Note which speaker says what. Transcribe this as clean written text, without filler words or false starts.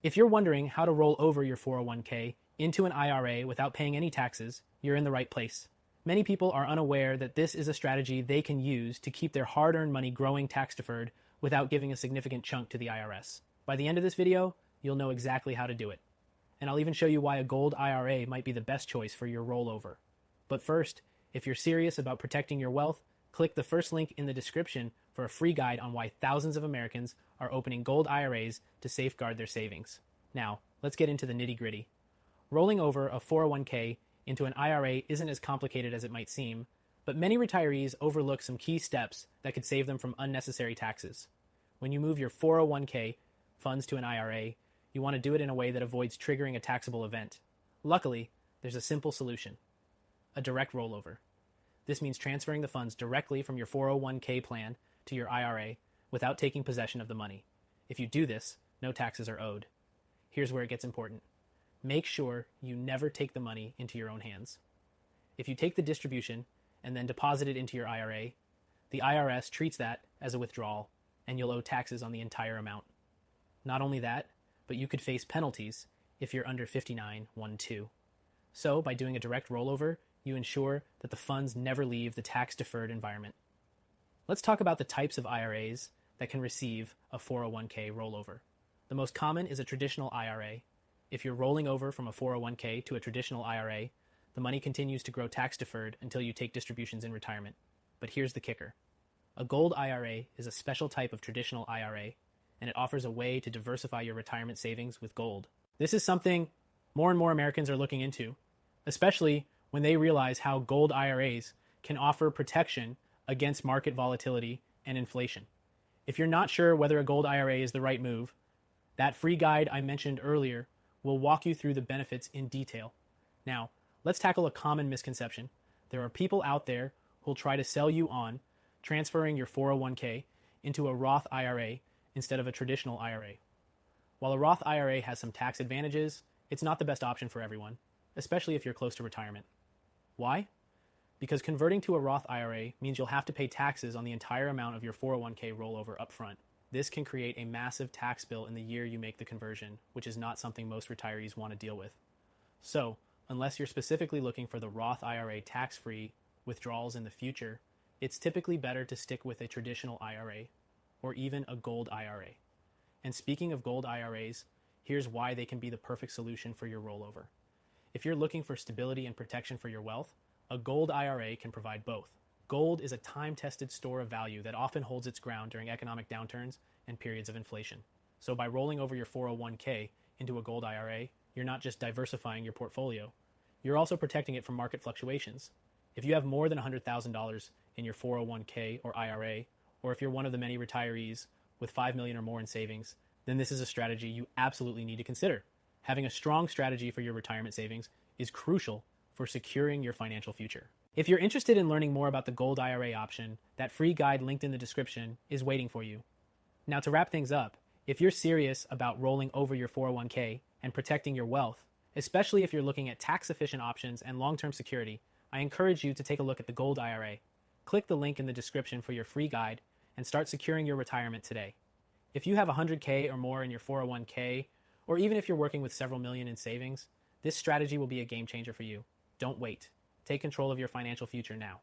Speaker 1: If you're wondering how to roll over your 401k into an IRA without paying any taxes, you're in the right place. Many people are unaware that this is a strategy they can use to keep their hard-earned money growing tax-deferred without giving a significant chunk to the IRS. By the end of this video, you'll know exactly how to do it. And I'll even show you why a gold IRA might be the best choice for your rollover. But first, if you're serious about protecting your wealth, click the first link in the description for a free guide on why thousands of Americans are opening gold IRAs to safeguard their savings. Now, let's get into the nitty-gritty. Rolling over a 401k into an IRA isn't as complicated as it might seem, but many retirees overlook some key steps that could save them from unnecessary taxes. When you move your 401k funds to an IRA, you want to do it in a way that avoids triggering a taxable event. Luckily, there's a simple solution: a direct rollover. This means transferring the funds directly from your 401k plan to your IRA without taking possession of the money. If you do this, no taxes are owed. Here's where it gets important. Make sure you never take the money into your own hands. If you take the distribution and then deposit it into your IRA, the IRS treats that as a withdrawal, and you'll owe taxes on the entire amount. Not only that, but you could face penalties if you're under 59(1)(2). So, by doing a direct rollover, you ensure that the funds never leave the tax-deferred environment. Let's talk about the types of IRAs that can receive a 401k rollover. The most common is a traditional IRA. If you're rolling over from a 401k to a traditional IRA, the money continues to grow tax-deferred until you take distributions in retirement. But here's the kicker. A gold IRA is a special type of traditional IRA, and it offers a way to diversify your retirement savings with gold. This is something more and more Americans are looking into, especially when they realize how gold IRAs can offer protection against market volatility and inflation. If you're not sure whether a gold IRA is the right move, that free guide I mentioned earlier will walk you through the benefits in detail. Now, let's tackle a common misconception. There are people out there who'll try to sell you on transferring your 401k into a Roth IRA instead of a traditional IRA. While a Roth IRA has some tax advantages, it's not the best option for everyone, especially if you're close to retirement. Why? Because converting to a Roth IRA means you'll have to pay taxes on the entire amount of your 401k rollover upfront. This can create a massive tax bill in the year you make the conversion, which is not something most retirees want to deal with. So, unless you're specifically looking for the Roth IRA tax-free withdrawals in the future, it's typically better to stick with a traditional IRA or even a gold IRA. And speaking of gold IRAs, here's why they can be the perfect solution for your rollover. If you're looking for stability and protection for your wealth, a gold IRA can provide both. Gold is a time-tested store of value that often holds its ground during economic downturns and periods of inflation. So by rolling over your 401k into a gold IRA, you're not just diversifying your portfolio, you're also protecting it from market fluctuations. If you have more than $100,000 in your 401k or IRA, or if you're one of the many retirees with $5 million or more in savings, then this is a strategy you absolutely need to consider. Having a strong strategy for your retirement savings is crucial for securing your financial future. If you're interested in learning more about the gold IRA option, that free guide linked in the description is waiting for you. Now, to wrap things up, if you're serious about rolling over your 401k and protecting your wealth, especially if you're looking at tax-efficient options and long-term security, I encourage you to take a look at the gold IRA. Click the link in the description for your free guide and start securing your retirement today. If you have 100k or more in your 401k, or even if you're working with several million in savings, this strategy will be a game changer for you. Don't wait. Take control of your financial future now.